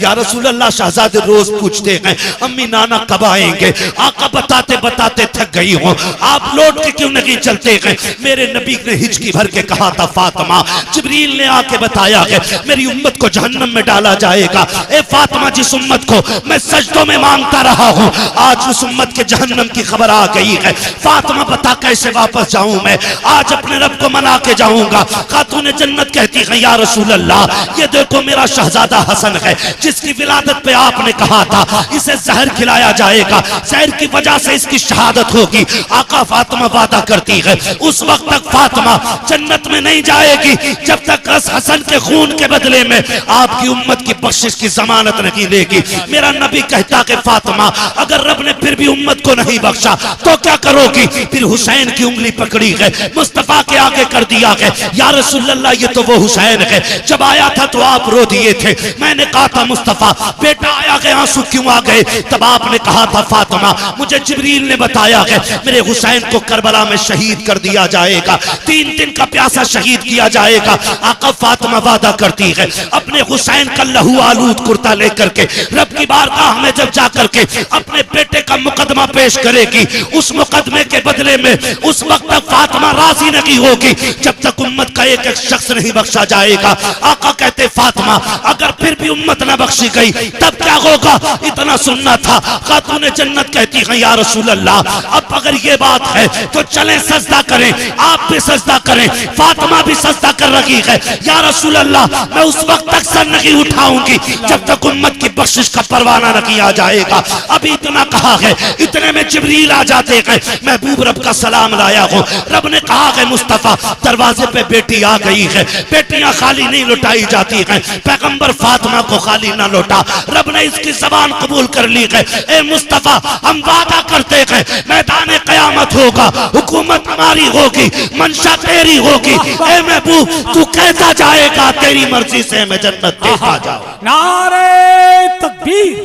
या रसूल अल्लाह शहजादे रोज पूछते हैं अम्मी नाना कब आएंगे। आका बताते बताते थक गई हूँ, आप लौट के क्यों नहीं चलते हैं। मेरे नबी ने हिचकी भर के कहा था फातिमा, जिब्रील ने आके बताया है मेरी उम्मत को जहन्नम में डाला जाएगा। ए फातिमा, जिस उम्मत को मैं सजदों में मांगता रहा हूँ आज उस उम्मत के जहन्नम की खबर आ गई है। फातिमा बता कैसे वापस जाऊं मैं, आज अपने रब को मना के जाऊंगा। खातून जन्नत कहती है या रसूल अल्लाह ये देखो मेरा शहजादा हसन है जिसकी विलादत पे आपने कहा था इसे जहर खिलाया जाएगा, जहर की वजह से इसकी शहादत होगी। आका फातिमा वादा करती है उस वक्त तक फातिमा जन्नत में नहीं जाएगी जब तक हसन के खून के बदले में आपकी उम्मत की बख्शिश की जमानत नहीं लेगी। मेरा नबी कहता कि फातिमा अगर रब ने फिर भी उम्मत को नहीं बख्शा तो क्या करोगी। फिर हुसैन की उंगली पकड़ी है, मुस्तफा के आगे कर दिया है या रसूल अल्लाह ये तो वो हुसैन है जब आया था तो आप रो दिए थे। मैंने कहा था मुस्तफा बेटा आया गया आंसू क्यों आ गए, तब आपने कहा था फातिमा मुझे जिब्रील ने बताया है मेरे हुसैन को करबला में शहीद कर दिया जाएगा, 3 दिन का प्यासा शहीद किया जाएगा। आका फातिमा वादा करती है अपने हुसैन का लहू आलूद कुर्ता लेकर के रब की बारगाह में जब जाकर के अपने बेटे का मुकदमा पेश करेगी, उस मुकदमे के बदले में उस वक्त तक फातिमा राजी नहीं होगी जब तक उम्मत का एक एक शख्स नहीं बख्शा जाएगा। आका कहते फातिमा अगर फिर भी उम्मत न बख्शी गई तब क्या होगा, इतना सुनना था। खातून जन्नत कहती है या रसूल अल्लाह अब अगर ये बात है तो चलें सजदा करें, आप भी सजदा करें। फातिमा भी सजदा कर रही है या रसूल अल्लाह मैं उस वक्त तक सर नहीं उठाऊंगी जब तक उम्मत की बख्शिश का परवाना न किया जाएगा। अभी इतना कहा है, इतने में जिब्रील आ जाते हैं, महबूब रब का सलाम लाया हो। रब ने कहा है मुस्तफा दरवाजे पे बेटी आ गई है, बेटियां खाली नहीं लुटाई जाती हैं, पैगंबर फातिमा को खाली ना लौटा। रब ने इसकी जबान कबूल कर ली है। ए मुस्तफा हम वादा करते हैं मैदान कयामत होगा, हुकूमत हमारी होगी, मंशा तेरी होगी। ए महबूब तू कहता जाएगा तेरी मर्जी से मैं जन्नत देता जाऊं। नारे तकबीर,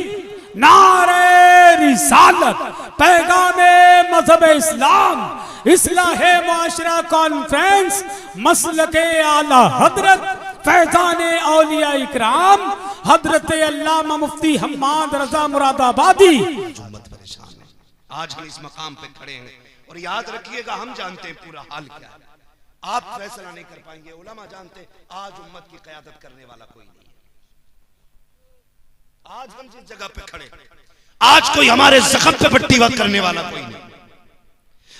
नारे रिसालत, पैगामे मजहब इस्लाम, इस्लाहे माशरा कॉन्फ्रेंस, मसलके आला हजरत फैजाने औलिया इकराम हजरत अल्लामा मुफ्ती हम्माद रजा मुरादाबादी। आज हम इस मकाम पे खड़े हैं और याद रखिएगा हम जानते हैं पूरा हाल क्या है, आप फैसला नहीं कर पाएंगे, उलमा जानते आज उम्मत की क़यादत करने वाला कोई नहीं है। आज हम जिस जगह पे खड़े आज कोई हमारे जख्म पे पट्टी वक्त करने वाला कोई नहीं,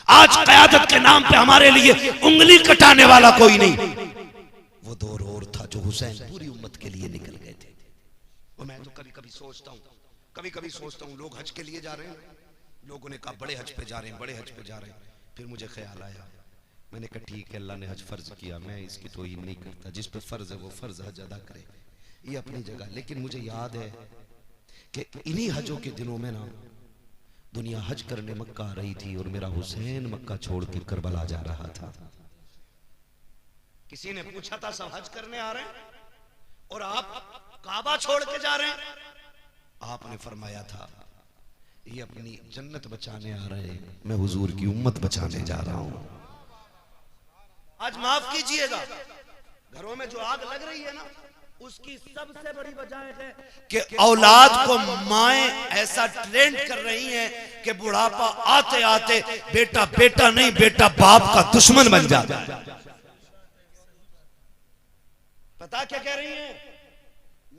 आज क़यादत के नाम पे हमारे लिए उंगली कटाने वाला कोई नहीं। वो दौर और था जो हुसैन पूरी उम्मत के लिए निकल गए थे। और मैं तो कभी कभी सोचता हूँ लोग हज के लिए जा रहे हैं, लोगों ने कहा बड़े हज पे जा रहे हैं, बड़े हज पे जा रहे हैं। फिर मुझे ख्याल आया, मैंने कहा ठीक है अल्लाह ने हज फर्ज किया, मैं इसकी तौहीन नहीं करता, जिस पे फर्ज है वो फर्ज हज अदा करे, ये अपनी जगह। लेकिन मुझे याद है कि इन्हीं हजों के दिनों में ना दुनिया हज करने मक्का आ रही थी और मेरा हुसैन मक्का छोड़ के करबला जा रहा था। किसी ने पूछा था सब हज करने आ रहे हैं और आप काबा छोड़ के जा रहे हैं? आपने फरमाया था ये अपनी जन्नत बचाने आ रहे हैं, मैं हुजूर की उम्मत बचाने जा रहा हूं। आज माफ कीजिएगा घरों में जो आग लग रही है ना उसकी सबसे बड़ी वजह है कि औलाद को माएं ऐसा ट्रेंड कर रही हैं कि बुढ़ापा आते आते बेटा बेटा नहीं बेटा बाप का दुश्मन बन जाता है। पता क्या कह रही हैं?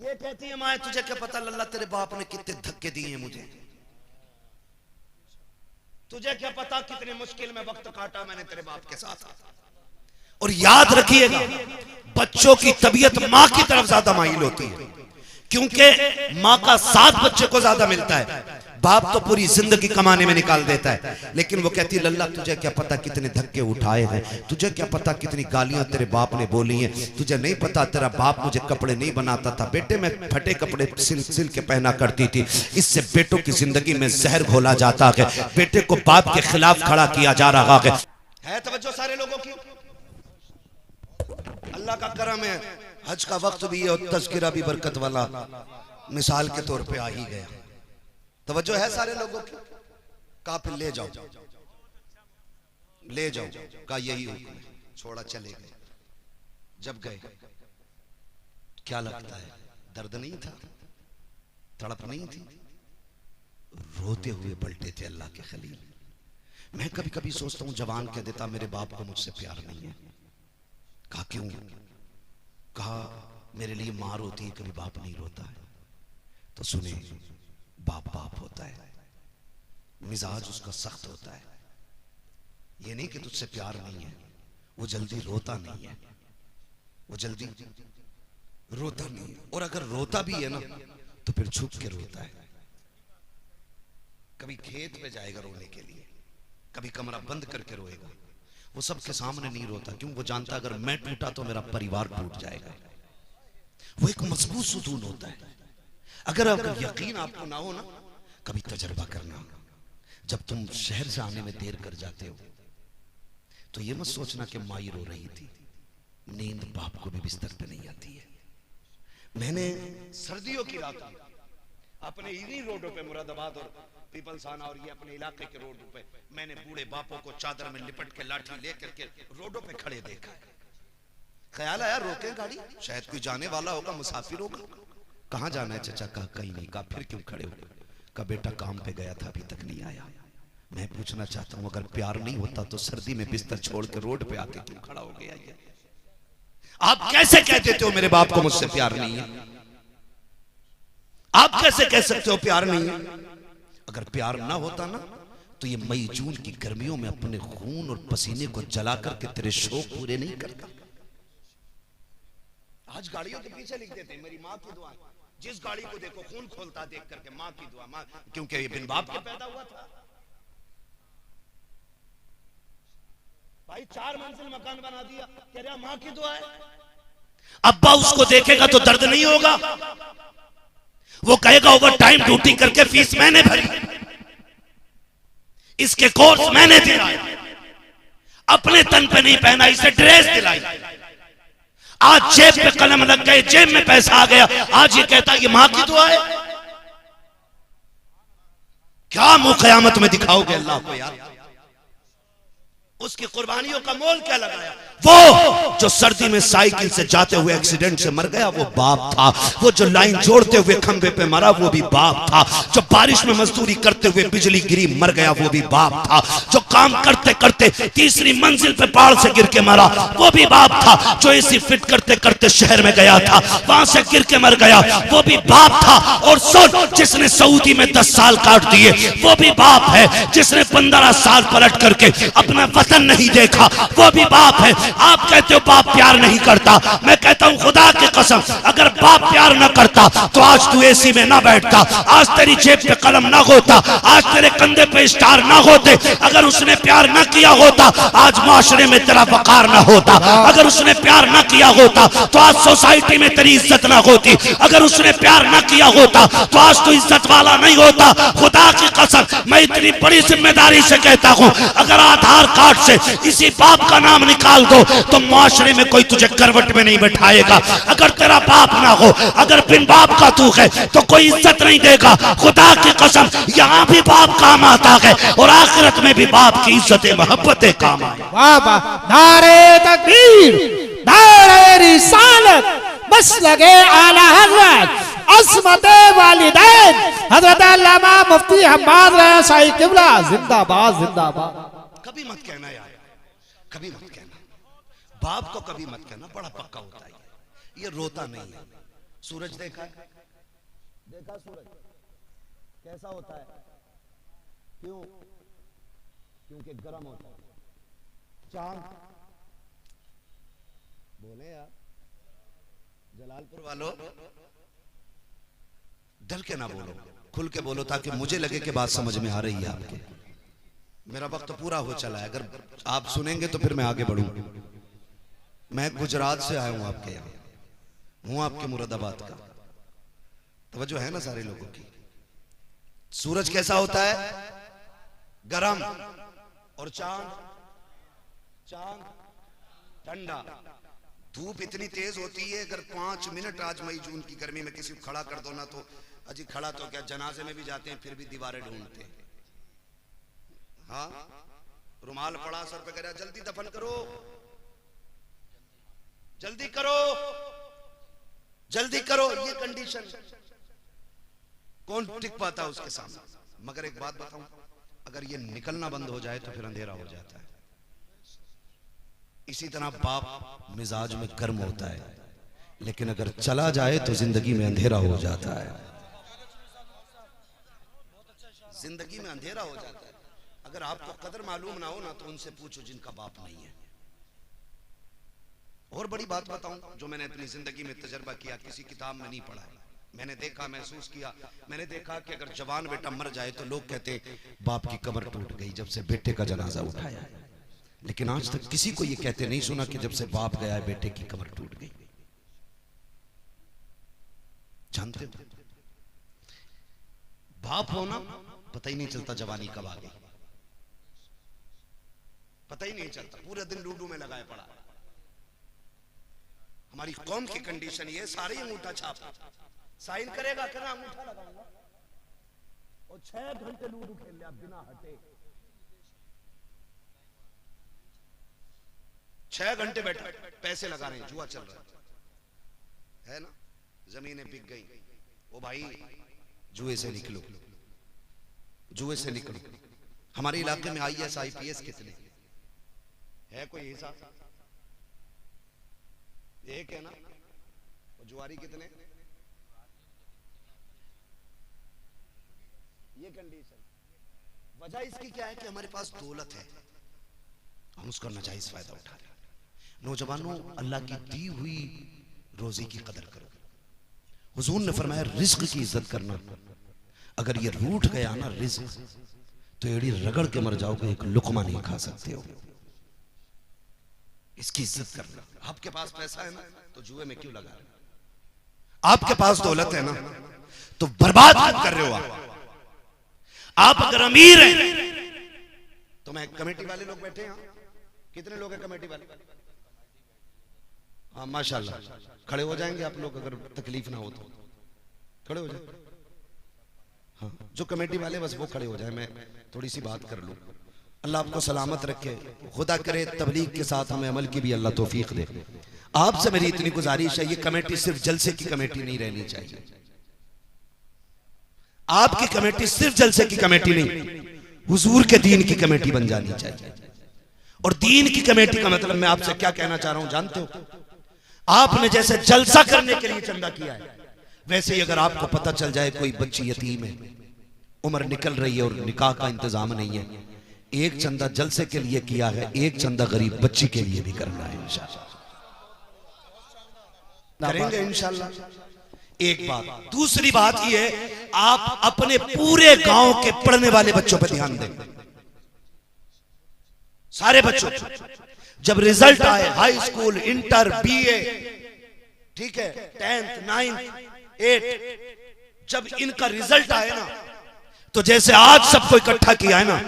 ये कहती है माएं तुझे क्या पता लल्ला तेरे बाप ने कितने धक्के दिए मुझे, तुझे क्या पता कितने मुश्किल में वक्त काटा मैंने तेरे बाप के साथ। और याद रखिएगा बच्चों की तबीयत मां की तरफ ज्यादा माइल होती है क्योंकि मां का साथ बच्चे को ज्यादा मिलता है। बाप तो पूरी जिंदगी कमाने में निकाल देता है, लेकिन वो कहती है लल्ला तुझे क्या पता कितने धक्के उठाए हैं, तुझे क्या पता कितनी गालियां तेरे बाप ने बोली हैं, तुझे नहीं पता तेरा बाप मुझे कपड़े नहीं बनाता था, बेटे मैं फटे कपड़े सिल के पहना करती थी, इससे बेटों की जिंदगी में जहर घोला जाता है, बेटे को बाप के खिलाफ खड़ा किया जा रहा है। तवज्जो सारे लोगों की, अल्लाह का करम है हज का वक्त भी है और तज़किरा भी बरकत वाला मिसाल के तौर पे आ ही गया। तवज्जो है सारे लोगों की? कहा फिर ले जाओ का यही हुक्म है, छोड़ा चले गए। जब गए क्या लगता है दर्द नहीं था? तड़प नहीं थी? रोते हुए पलटे थे अल्लाह के खलील। मैं कभी कभी सोचता हूं जवान कह देता मेरे बाप को मुझसे प्यार नहीं है। कहा क्यों? कहा मेरे लिए मां रोती है, कभी बाप नहीं रोता है। तो सुने, बाप बाप होता है, मिजाज उसका सख्त होता है। ये नहीं कि तुझसे प्यार नहीं है, वो जल्दी रोता नहीं है, वो जल्दी रोता नहीं है। और अगर रोता भी है ना तो फिर छुप के रोता है। कभी खेत में जाएगा रोने के लिए, कभी कमरा बंद करके रोएगा। वो सबके सामने नहीं रोता, क्यों? वो जानता अगर मैं टूटा तो मेरा परिवार टूट जाएगा। वो एक मजबूत सुतून होता है। अगर यकीन आपको ना हो ना, कभी तजर्बा करना। जब तुम शहर से आने में देर कर जाते हो तो ये मत सोचना कि माई रो रही थी। नींद बाप को भी बिस्तर पे नहीं आती है। मैंने सर्दियों की रात अपने इन्हीं रोडों पे, मुरादाबाद और पीपलसाना और ये अपने इलाके के रोडों पे, मैंने बूढ़े बापों को चादर में लिपट के लाठी लेकर के रोडों पे खड़े देखा। ख्याल आया रोके गाड़ी, शायद कोई जाने वाला होगा, मुसाफिर होगा। कहाँ जाना है चाचा? कहा कहीं नहीं। कहा फिर क्यों खड़े हो? कहा बेटा काम पे गया था, अभी तक नहीं आया। मैं पूछना चाहता हूं, अगर प्यार नहीं होता तो सर्दी में बिस्तर छोड़ के रोड पे आके क्यों खड़ा हो गया? ये आप कैसे कह देते हो मेरे बाप को मुझसे प्यार नहीं है? आप कैसे कह सकते हो प्यार नहीं है? अगर प्यार ना होता ना तो ये मई जून की गर्मियों में अपने खून और पसीने को जला करके तेरे शौक पूरे नहीं करता। आज गाड़ियों के पीछे लिख देते हैं मेरी माँ की दुआ। जिस गाड़ी को देखो खून खोलता देख करके माँ की दुआ, माँ, क्योंकि ये बिन बाप के पैदा हुआ था। भाई 4 मंजिल मकान बना दिया, कह रहा माँ की दुआ है। अब्बा उसको देखेगा तो दर्द नहीं होगा? वो कहेगा ओवर टाइम ड्यूटी करके फीस मैंने भरी, इसके कोर्स मैंने दिलाए, अपने तन पे नहीं पहना, इसे ड्रेस दिलाई। आज जेब पे कलम लग गए, जेब में पैसा आ गया, आज ये कहता ये मां की दुआ है। क्या मुंह कयामत में दिखाओगे अल्लाह को यार? उसकी कुर्बानियों का मोल क्या लगाया? वो जो सर्दी में साइकिल से जाते हुए एक्सीडेंट से मर गया वो बाप था। वो जो लाइन जोड़ते हुए खंबे पे मरा वो भी बाप था। जो बारिश में मजदूरी करते हुए बिजली गिरी मर गया वो भी बाप था। जो काम करते करते तीसरी मंजिल पे पहाड़ से गिर के मरा वो भी बाप था। जो एसी फिट करते करते शहर में गया था वहां से गिर के मर गया वो भी बाप था। और सुन, जिसने सऊदी में 10 साल काट दिए वो भी बाप है। जिसने 15 साल पलट करके अपना वतन नहीं देखा वो भी बाप है। आप कहते हो बाप प्यार नहीं करता, मैं कहता हूं खुदा की कसम अगर बाप प्यार न करता तो आज तू एसी में ना बैठता, आज तेरी जेब पे कलम ना होता, आज तेरे कंधे पे स्टार ना होते। अगर उसने प्यार न किया होता आज माशरे में तेरा वकार ना होता। अगर उसने प्यार न किया होता तो आज सोसाइटी में तेरी इज्जत ना होती। अगर उसने प्यार न किया होता तो आज तू इज्जत वाला नहीं होता। खुदा की कसम मैं इतनी बड़ी जिम्मेदारी से कहता हूं, अगर आधार कार्ड से इसी बाप का नाम निकाल दो तो माशरे में कोई तुझे करवट में नहीं बैठाएगा। अगर तेरा बाप ना हो, अगर बिन बाप का तू है तो कोई इज्जत नहीं देगा। खुदा की कसम यहाँ भी बाप काम आता है और आखिरत में भी बाप की इज्जत मोहब्बतें काम आए। वाह वाह, नारे तकबीर, नारे रिसालत, बस लगे आला हजरत अस्मते वालिदैन हजरत अल्लामा मुफ्ती हम्माद रज़ा शाही किबला जिंदाबाद जिंदाबाद। कभी मत कहना यार, कभी मत कहना, बाप को कभी मत कहना, बड़ा पक्का होता है ये रोता नहीं है। सूरज देखा है? देखा सूरज कैसा होता है? क्यों? क्योंकि गर्म होता है। चांद बोले यार, जलालपुर वालों डर के ना बोलो, खुल के बोलो ताकि मुझे लगे कि बात समझ में आ रही है आपके। मेरा वक्त तो पूरा हो चला है, अगर आप सुनेंगे तो फिर मैं आगे बढ़ूंगा। मैं गुजरात से आया हूं आपके यहाँ, हूं आपके मुरादाबाद का। तवज्जो है ना सारे लोगों की? सूरज कैसा होता है? गरम। और चांद? चांद ठंडा। धूप इतनी तेज होती है अगर 5 मिनट आज मई जून की गर्मी में किसी को खड़ा कर दो ना तो अजी खड़ा तो क्या, जनाजे में भी जाते हैं फिर भी दीवारें ढूंढते हैं। हाँ, रुमाल पड़ा सर पे, कह रहा जल्दी दफन करो, जल्दी करो, जल्दी करो। ये कंडीशन कौन टिक पाता है उसके सामने। मगर एक बात बताऊं, अगर ये निकलना बंद हो जाए तो फिर अंधेरा हो जाता है। इसी तरह बाप मिजाज में गर्म होता है, लेकिन अगर चला जाए तो जिंदगी में अंधेरा हो जाता है। जिंदगी में अंधेरा हो जाता है। अगर आपको कदर मालूम ना हो ना तो उनसे पूछो जिनका बाप नहीं है। और बड़ी बात बताऊं जो मैंने अपनी जिंदगी में तजर्बा किया, किसी किताब में नहीं पढ़ा है, मैंने देखा, महसूस किया। मैंने देखा कि अगर जवान बेटा मर जाए तो लोग कहते बाप की कब्र टूट गई जब से बेटे का जनाजा उठाया। लेकिन आज तक किसी को ये कहते नहीं सुना कि जब से बाप गया है बेटे की कब्र टूट गई। जानते हो, बाप होना पता ही नहीं चलता जवानी कब आ गई, पता ही नहीं चलता। पूरे दिन लूडो में लगाए पड़ा। हमारी कौम की कंडीशन ये, सारे अंगूठा छाप, साइन करेगा कहना अंगूठा लगाऊंगा, और 6 घंटे लूडो खेल लिया बिना हटे। 6 घंटे बैठे पैसे लगा रहे हैं, जुआ चल रहा है ना। जमीनें बिक गई। ओ भाई जुए से निकलो, जुए से निकलो। हमारे इलाके में IAS IPS कितने है, कोई हिसाब? एक है ना। और जुआरी कितने? ये कंडीशन। वजह इसकी क्या है कि हमारे पास दौलत है, हम उसका नाजायज फायदा उठा रहे हैं। नौजवानों, अल्लाह की दी हुई रोजी की कदर करो। हुजूर ने फरमाया रिज्क की इज्जत करना। अगर ये रूठ गया ना रिज्क, तो एड़ी रगड़ के मर जाओगे, एक लुकमा नहीं खा सकते हो। इसकी इज्जत करना। आपके पास पैसा है ना तो जुए में क्यों लगा रहे हो? आपके पास दौलत है ना तो बर्बाद क्यों कर रहे हो? आप अगर अमीर हैं तो मैं, कमेटी वाले लोग बैठे हैं, कितने लोग हैं कमेटी वाले? हाँ माशाल्लाह, खड़े हो जाएंगे आप लोग अगर तकलीफ ना हो तो खड़े हो जाए। हाँ, जो कमेटी वाले बस वो खड़े हो जाए, मैं थोड़ी सी बात कर लूं। अल्लाह आपको सलामत रखे, खुदा करे तबलीग के साथ हमें अमल की भी अल्लाह तौफीक दे। आपसे मेरी इतनी गुजारिश है, ये कमेटी सिर्फ जलसे की कमेटी नहीं रहनी चाहिए। आपकी कमेटी सिर्फ जलसे की कमेटी नहीं, हुजूर के दीन की कमेटी बन जानी चाहिए। और दीन की कमेटी का मतलब मैं आपसे क्या कहना चाह रहा हूं जानते हो? आपने जैसे जलसा करने के लिए चंदा किया है, वैसे ही अगर आपको पता चल जाए कोई बच्ची यतीम है, उम्र निकल रही है और निकाह का इंतजाम नहीं है, एक चंदा जलसे के लिए किया है, एक चंदा गरीब बच्ची के लिए भी करना है। इंशाअल्लाह करेंगे इंशाअल्लाह। एक बात। दूसरी बात ये है, आप अपने पूरे गांव के पढ़ने वाले बच्चों पर ध्यान दें। सारे बच्चों, जब रिजल्ट आए, हाई स्कूल, इंटर, BA, ठीक है, 10th 9th 8, जब इनका रिजल्ट आए ना, तो जैसे आज सबको इकट्ठा किया है ना,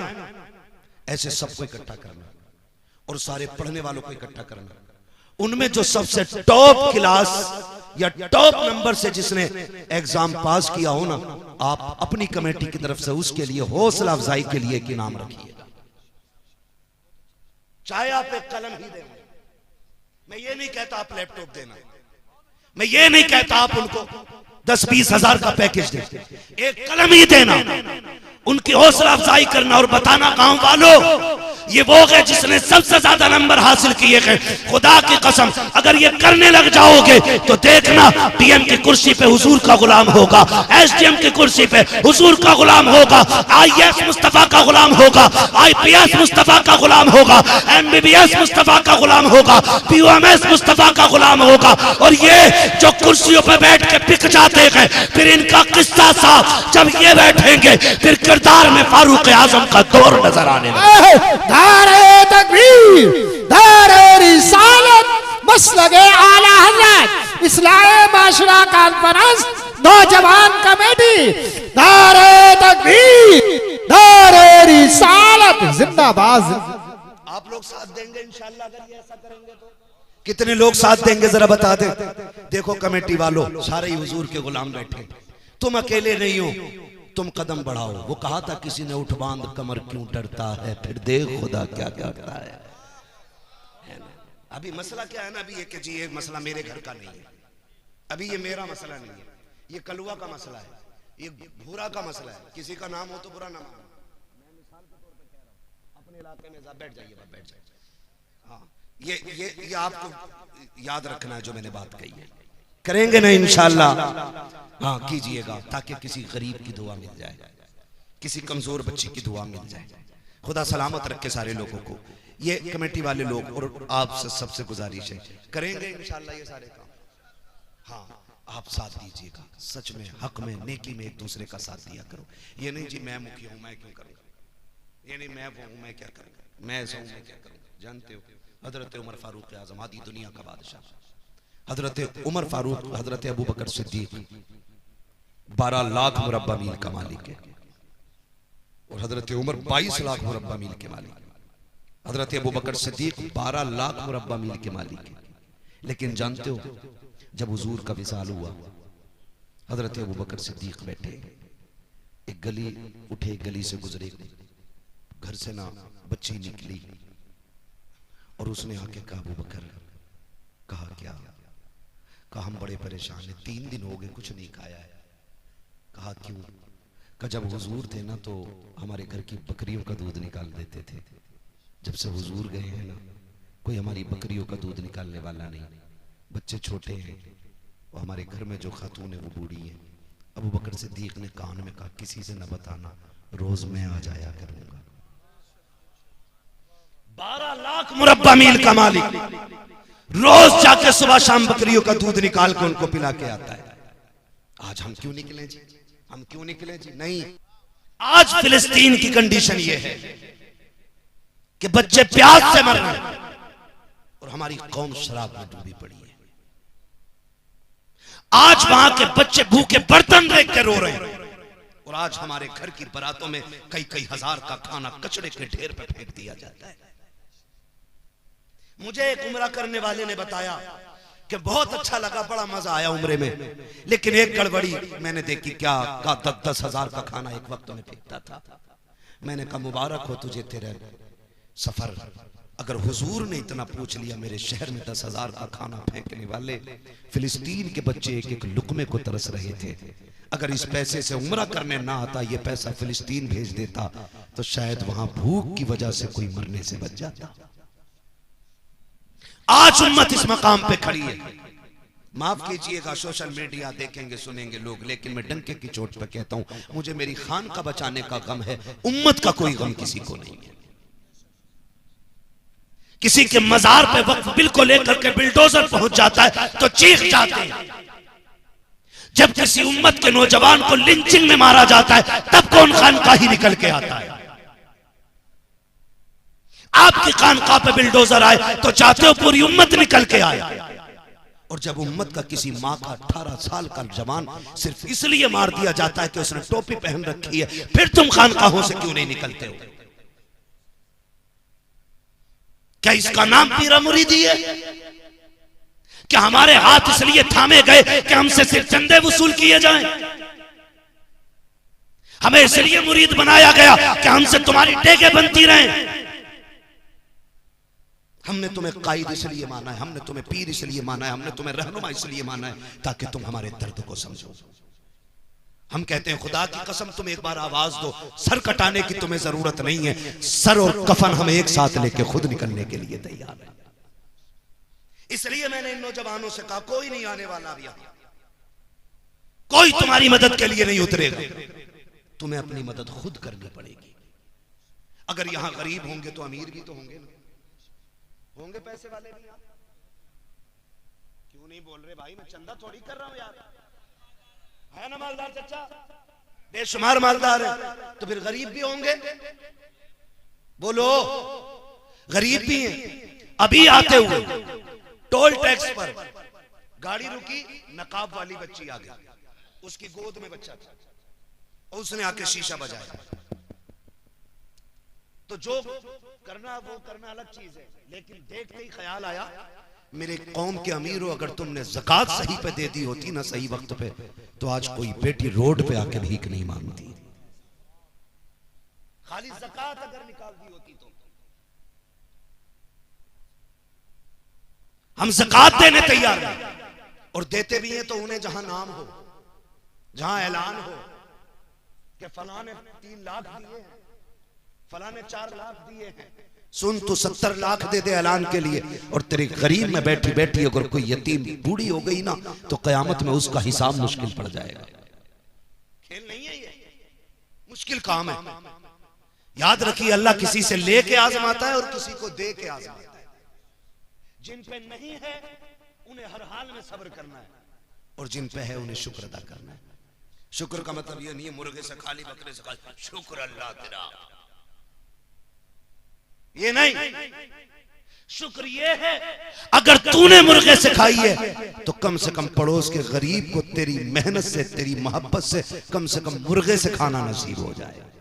ऐसे सबको इकट्ठा करना और सारे पढ़ने वालों को इकट्ठा करना। उनमें जो सबसे टॉप क्लास या टॉप नंबर से जिसने एग्जाम पास किया हो ना, आप अपनी कमेटी की तरफ से उसके लिए हौसला अफजाई के लिए एक इनाम रखिएगा। चाहे आप एक कलम ही देना, मैं ये नहीं कहता आप लैपटॉप देना, मैं ये नहीं कहता आप उनको 10-20 हजार का पैकेज दें, एक कलम ही देना, उनकी हौसला अफजाई करना और बताना गांव वालों ये वो है जिसने सबसे ज्यादा नंबर हासिल किए हैं। खुदा की कसम अगर ये करने लग जाओगे तो देखना DM की कुर्सी पे हुजूर का गुलाम होगा, SDM की कुर्सी पे हुजूर का गुलाम होगा, IAS मुस्तफा का गुलाम होगा, IPS मुस्तफा का गुलाम होगा, MBBS मुस्तफा का गुलाम होगा, POMS मुस्तफा का गुलाम होगा। और ये जो कुर्सियों पे बैठ के बिक जाते हैं, फिर इनका किस्सा साफ जब ये बैठेंगे फिर किरदार में फारूक आजम का दौर नजर आने लगा। दारे तकबीर, दारे रिसालत, मसलगे आला हज़रत, इस्लाहे माशरा कॉन्फ्रेंस, नौजवान कमेटी, दारे तकबीर, दारे रिसालत जिंदाबाद। आप लोग साथ देंगे इंशाअल्लाह अगर ये ऐसा करेंगे तो? कितने लोग साथ देंगे जरा बता दे। देखो कमेटी वालों, सारे ही हुजूर के गुलाम बैठे, तुम अकेले नहीं हो, तुम कदम बढ़ाओ। वो कहा था किसी ने उठ बांध कमर क्यों डरता है, फिर देख खुदा क्या क्या करता है ना? अभी मसला क्या है ना, अभी ये कि जी ये मसला मेरे घर का नहीं है, अभी ये मेरा मसला नहीं है, ये कलुआ का मसला है। ये बुरा का मसला है, किसी का नाम हो तो बुरा ना मानो। मैं मिसाल के तौर पे कह रहा हूं, अपने इलाके में बैठ जाइए, बैठ जाइए। हाँ, ये आपको याद रखना है जो मैंने बात कही है। करेंगे ना इंशाअल्लाह? हाँ कीजिएगा, ताकि किसी गरीब की दुआ मिल जाए, किसी कमजोर बच्ची की दुआ मिल जाए। खुदा सलामत रखे सारे लोगों को। ये कमेटी वाले लोग और आप सबसे गुजारिश है, करेंगे इंशाअल्लाह ये सारे काम। हाँ, आप साथ दीजिएगा, सच में हक में नेकी में एक दूसरे का साथ दिया करो। ये नहीं जी मैं मुखिया हूं मैं क्यों करूंगा, ये नहीं मैं वो हूं मैं क्या करूंगा, मैं ऐसा हूं मैं क्या करूंगा। जानते हो हजरत उमर फारूक आजम आदि दुनिया का बादशाह, हजरत उमर फारूक, हजरत अबू बकर सिद्दीक 12 लाख मुरब्बा मील का मालिक है, और हजरत उमर 22 लाख मुरब्बा मील के मालिक है। हजरत अबू बकर सिद्दीक 12 लाख मुरब्बा मील के मालिक है। लेकिन जानते हो जब हुजूर का विसाल हुआ, हजरत अबू बकर सिद्दीक बैठे, एक गली उठे, गली से गुजरे, घर से ना बच्ची निकली, और उसने आके कहा अबू बकर, कहा क्या? कहा हम बड़े परेशान हैं, 3 दिन हो गए कुछ नहीं खाया है। कहा क्यों? कहा जब हुजूर थे ना तो हमारे घर की बकरियों का दूध निकाल देते थे, जब से हुजूर गए हैं ना कोई हमारी बकरियों का दूध निकालने वाला नहीं, बच्चे छोटे हैं, और हमारे घर में जो खातून है वो बूढ़ी है। अबू बकर सिद्दीक ने कान में कहा किसी से न बताना, रोज मैं आ जाया करूंगा। 12 लाख मुरब्बा मील का मालिक रोज जाके सुबह शाम बकरियों का दूध निकाल के उनको पिला के आता है। आज हम क्यों निकले जी, हम क्यों निकले जी? नहीं, आज फिलिस्तीन की कंडीशन ये है कि बच्चे प्यास से मर रहे हैं और हमारी कौम शराब में डूबी पड़ी है। आज वहां के बच्चे भूखे बर्तन देख के रो रहे हैं, और आज हमारे घर की बारातों में कई कई हजार का खाना कचड़े के ढेर पे फेंक दिया जाता है। मुझे एक उम्रा करने वाले ने बताया कि बहुत अच्छा लगा, बड़ा मजा आया उम्रे में, लेकिन एक गड़बड़ी मैंने देखी। क्या? का 10-10 हजार का खाना एक वक्त में फेंकता था। मैंने कहा मुबारक हो तुझे तेरे सफर, अगर हुजूर ने इतना पूछ लिया, मेरे शहर में 10 हजार का खाना फेंकने वाले फिलिस्तीन के बच्चे एक एक लुकमे को तरस रहे थे, अगर इस पैसे से उम्रा करने ना आता, ये पैसा फिलिस्तीन भेज देता, तो शायद वहां भूख की वजह से कोई मरने से बच जाता। आज उम्मत इस मकाम पे खड़ी है। माफ कीजिएगा, सोशल मीडिया देखेंगे सुनेंगे लोग, लेकिन मैं डंके की चोट पे कहता हूं, मुझे मेरी खान का बचाने का गम है, उम्मत का कोई गम किसी को नहीं है। किसी के मजार पे वक्फ बिल को लेकर के बिल्डोजर पहुंच जाता है तो चीख जाते हैं। जब किसी उम्मत के नौजवान को लिंचिंग में मारा जाता है तब कौन खानका ही निकल के आता है। आपकी खानका पे बिल्डोजर आए तो चाहते हो पूरी उम्मत निकल के आए, और जब उम्मत का किसी माँ का 18 साल का जवान सिर्फ इसलिए मार दिया जाता है कि उसने टोपी पहन रखी है, फिर तुम खानकाहों से क्यों नहीं निकलते हो? क्या इसका नाम पीरा मुरीदी है? क्या हमारे हाथ इसलिए थामे गए कि हमसे सिर्फ चंदे वसूल किए जाएं? हमें इसलिए मुरीद बनाया गया कि हमसे तुम्हारी टेके बनती रहें? हमने तुम्हें कायद इसलिए माना है, हमने तुम्हें पीर इसलिए माना है, हमने तुम्हें रहनुमा इसलिए माना है ताकि तुम हमारे दर्द को समझो। हम कहते हैं खुदा की कसम तुम एक बार आवाज दो, सर कटाने की तुम्हें जरूरत नहीं है, सर और कफन हम एक साथ लेके खुद निकलने के लिए तैयार है। इसलिए मैंने इन नौजवानों से कहा कोई नहीं आने वाला अभी, कोई तुम्हारी मदद के लिए नहीं उतरेगा, तुम्हें अपनी मदद खुद करनी पड़ेगी। अगर यहां गरीब होंगे तो अमीर भी तो होंगे ना, होंगे पैसे वाले भी। क्यों नहीं बोल रहे भाई? मैं चंदा थोड़ी कर रहा हूं यार, है ना मालदार चचा, बेशुमार मालदार है, तो फिर गरीब भी होंगे। बोलो, गरीब भी हैं। अभी आते हुए टोल टैक्स पर गाड़ी रुकी, नकाब वाली बच्ची आ गई, उसकी गोद में बच्चा था, और उसने आके शीशा बजाया। तो जो करना वो करना अलग चीज है, लेकिन देखते ही ख्याल आया मेरे कौम के अमीर हो, अगर तुमने ज़कात सही पे दे दी होती ना, सही वक्त पे, तो आज कोई बेटी रोड पे आके भीख नहीं मांगती। खाली ज़कात अगर निकाल दी होती तो हम ज़कात देने तैयार हैं, और देते भी हैं तो उन्हें जहां नाम हो, जहां ऐलान हो, कि फलां ने 3 लाख दिए हैं, फलां ने 4 लाख दिए हैं। सुन, तो 70 लाख दे दे ऐलान के लिए, और तेरे गरीब में बैठी बैठी अगर कोई यतीम बूढ़ी हो गई ना, तो कयामत में उसका हिसाब मुश्किल पड़ जाएगा। खेल नहीं है ये, मुश्किल काम है। याद रखिए, अल्लाह किसी से लेके आजमाता है और किसी को दे के आजमाता है। जिन पे नहीं है उन्हें हर हाल में सब्र करना है, और जिन पे है उन्हें शुक्र अदा करना है। शुक्र का मतलब ये नहीं है मुर्गे से खाली, बकरे से खाली, शुक्र अल्लाह तेरा, ये नहीं। शुक्र ये है अगर तूने मुर्गे से खाई है तो कम से कम पड़ोस के गरीब को तेरी मेहनत से, तेरी मोहब्बत से कम मुर्गे से खाना नसीब हो जाए।